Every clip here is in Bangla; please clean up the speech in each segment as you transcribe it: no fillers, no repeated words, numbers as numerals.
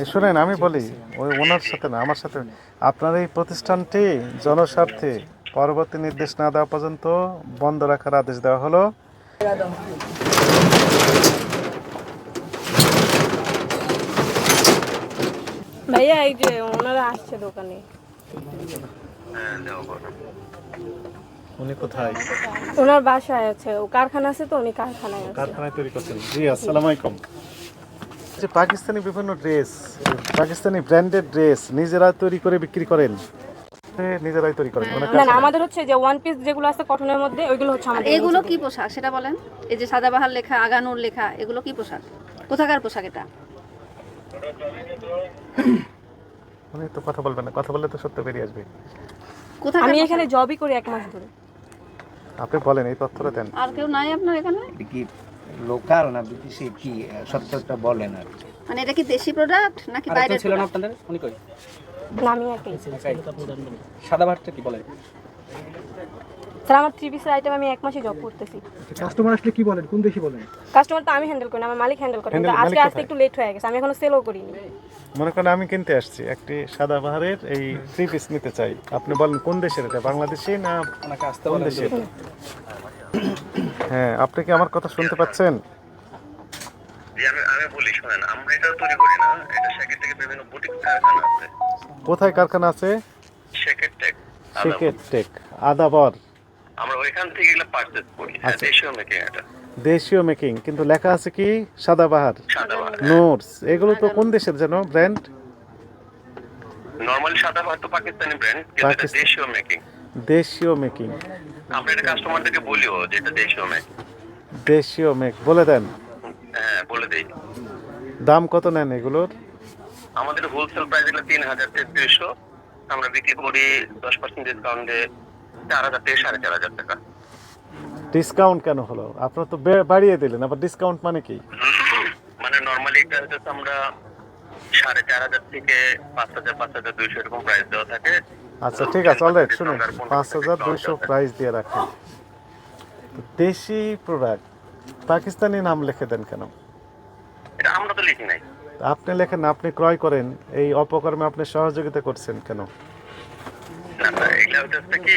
শুনেন আমি বলি, ওই ওনার সাথে না, আমার সাথে। আপনার এই প্রতিষ্ঠানটি জনস্বার্থে পরবর্তী নির্দেশ না দেওয়া পর্যন্ত বন্ধ রাখার আদেশ দেওয়া হলো। ভাইয়া এই যে ওনারা আসছে দোকানে। উনি কোথায়? ওনার বাসায় আছে, ও কারখানা আছে তো, উনি কারখানায় আছে। কারখানায় তৈরি করছেন। জি, আসসালামু আলাইকুম। যে পাকিস্তানি বিভিন্ন ড্রেস, পাকিস্তানি ব্র্যান্ডেড ড্রেস নিজেরা তৈরি করে বিক্রি করেন? নিজেরাই তৈরি করেন? না না, আমাদের হচ্ছে যে ওয়ান পিস যেগুলো আছে কটনের মধ্যে, ওইগুলো হচ্ছে আমাদের। এগুলো কি পোশাক সেটা বলেন? এই যে সাদাবাহার লেখা, আগানুর লেখা, এগুলো কি পোশাক? কোথাকার পোশাক এটা? উনি তো কথা বলবেন না, কথা বললে তো সত্য বেরিয়ে আসবে। কোথাকার? আমি এখানে জবই করি 1 মাস ধরে। আপনি বলেন, এই তথ্যটা দেন। আর কেউ নাই আপনার এখানে? কি লোকাল না বিদেশি, কি সত্যটা বলেন আর কি। মানে এটা কি দেশি প্রোডাক্ট নাকি বাইরের? ছিল না আপনাদের? উনি কই? না, আমি একাই। সাদা ভাতটা কি বলে? স্যার আমার 3 পিসের আইটেম আমি 1 মাসে জব করতেছি। কাস্টমার আসলে কি বলেন, কোন দেশি বলেন? কাস্টমার তো আমি হ্যান্ডেল করি না, আমার মালিক হ্যান্ডেল করে। কিন্তু আজকে আসতে একটু লেট হয়ে গেছে, আমি এখনো সেলও করিনি। মনে করেন আমি কিনতে আসছি একটি সাদাবাহারের এই 3 পিস নিতে চাই, আপনি বলেন কোন দেশের এটা, বাংলাদেশি না ওনাকে আসতে কোন বলেন। দেশের? হ্যাঁ, আপনি কি আমার কথা শুনতে পাচ্ছেন? আমি বলি শোনেন, আমরা এটা তৈরি করি না, এটা শেকের থেকে বিভিন্ন বুটিক কারখানা আছে। কোথায় কারখানা আছে? শেকের টেক, শেকের টেক, আদাবর। আমরা ওইখান থেকে এগুলো পারচেজ করি। দেশীয় মেকিং এটা, দেশীয় মেকিং, কিন্তু লেখা আছে কি সাদাবাহার, সাদাবাহার। নোটস। এগুলো তো কোন দেশের যেন ব্র্যান্ড? নরমালি সাদাবাহার তো পাকিস্তানি ব্র্যান্ড, কিন্তু এটা দেশীয় মেকিং। দেশীয় মেকিং, আমরা এটা কাস্টমারদেরকে বলিও যে এটা দেশীয় মেক। দেশীয় মেক বলে দেন। হ্যাঁ, বলে দেই। দাম কত নেন এগুলোর? আমাদের হোলসেল প্রাইস হলো 3,300, আমরা বিক্রি করি 10% ডিসকাউন্টে 4,000 থেকে 4,500 টাকা। ডিসকাউন্ট কেন হলো? আপনারা তো বাড়িয়ে দিলেন, আবার ডিসকাউন্ট মানে কি? মানে নরমালি এটা হচ্ছে আমরা 4,500 থেকে 5,000, 5,200 এরকম প্রাইস দেওয়া থাকে। আচ্ছা ঠিক আছে, অলরাইট। শুনুন, 5,200 প্রাইস দিয়ে রাখেন। দেশি প্রোডাক্ট পাকিস্তানি নাম লিখে দেন কেন? এটা আমরা তো লিখি নাই। আপনি লেখেন না, আপনি ক্রয় করেন, এই অপকর্মে আপনি সহযোগিতা করছেন কেন? না না, এগুলা হচ্ছে কি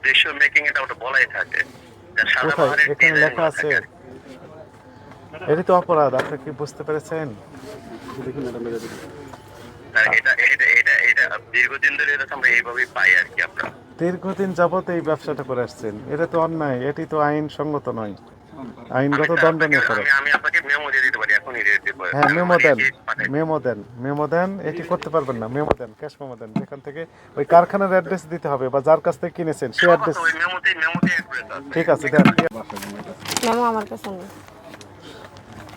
দেশীয় মেকিং, এটা ওটা বলাই থাকে। কোথায় এখানে লেখা আছে? এটি তো অপরাধ, আপনি কি বুঝতে পেরেছেন? এটা এটা এটা এটা দীর্ঘদিন ধরে এটা আমরা এইভাবেই পাই আর কি। আমরা দীর্ঘদিন যাবত এই ব্যবসাটা করে আসছেন, এটা তো অন্যায়, এটি তো আইনসঙ্গত নয়, আইনগত দণ্ডনীয় করে। আমি আপনাকে মেমো দিয়ে দিতে পারি, এখনই দিয়ে দিতে পারি। হ্যাঁ, মেমো দেন। মেমো করতে পারবেন না? মেমো দেন, ক্যাশ মেমো দেন। যেখান থেকে ওই কারখানার অ্যাড্রেস দিতে হবে, বা যার কাছ থেকে কিনেছেন সেই অ্যাড্রেস। ওই মেমোতে অ্যাড্রেস আছে। ঠিক আছে, দেন। মেমো আমার কাছে নেই।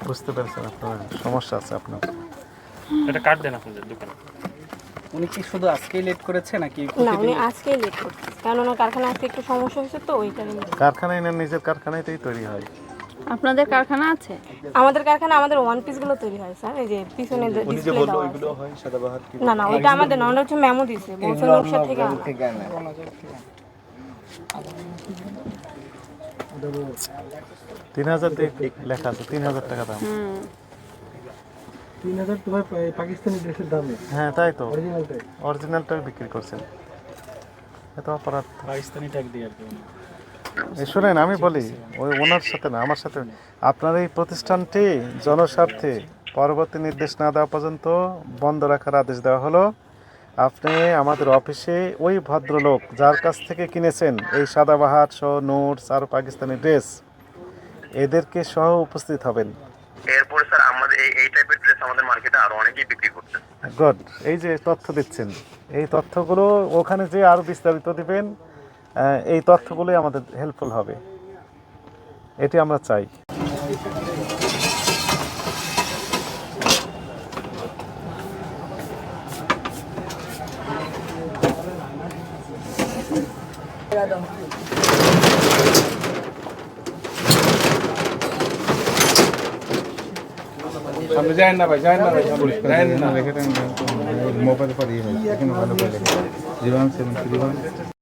বুঝতে পেরেছেন, আপনার সমস্যা আছে আপনার। এটা কাট দেন আপনাদের দোকানে। উনি কি শুধু আজকেই লেট করেছে নাকি না, উনি আজকেই লেট করছে, কারণ ওনার কারখানা আসতে একটু সমস্যা হয়েছে তো, ওই কারণে। কারখানায় না, নিজের কারখানাতেই তৈরি হয়। আপনাদের কারখানা আছে? আমাদের কারখানা আমাদের ওয়ান পিস গুলো তৈরি হয় স্যার, এই যে পিছনে ডিসপ্লে দেওয়া আছে। না না, ওইটা আমাদের না, ওটা হচ্ছে মেমো দিছে, বলছে নকশা থেকে আনা। 3,000 দিয়ে লেখা আছে, 3,000 টাকা দাম। 3,000 তো ভাই পাকিস্তানি ড্রেসের দামে। হ্যাঁ তাই তো, অরিজিনালটাই। অরিজিনালটাই বিক্রি করছেন, এত অপরাধ। পাকিস্তানি ট্যাগ দিয়ে আর কি। শুনেন আমি বলি, ওই ওনার সাথে না, আমার সাথে। আপনার এই প্রতিষ্ঠানটি জনস্বার্থে পরবর্তী নির্দেশ না দেওয়া পর্যন্ত বন্ধ রাখার আদেশ দেওয়া হলো। আপনি আমাদের অফিসে ওই ভদ্রলোক যার কাছ থেকে কিনেছেন এই সাদাবাহার সহ নোটস আর পাকিস্তানি ড্রেস, এদেরকে সহ উপস্থিত হবেন। এরপরে স্যার আমাদের এই টাইপের ড্রেস আমাদের মার্কেটে আরো অনেকেই বিক্রি করছে। গুড, এই যে তথ্য দিচ্ছেন, এই তথ্যগুলো ওখানে যে আরও বিস্তারিত দিবেন, এই তথ্যগুলোই আমাদের হেল্পফুল হবে, এটি আমরা চাই। সামনে যায় না ভাই, যায় না ভাই, সামনে যায় না। মোবাইল पर ये है, लेकिन वालों को लेकर जीवन से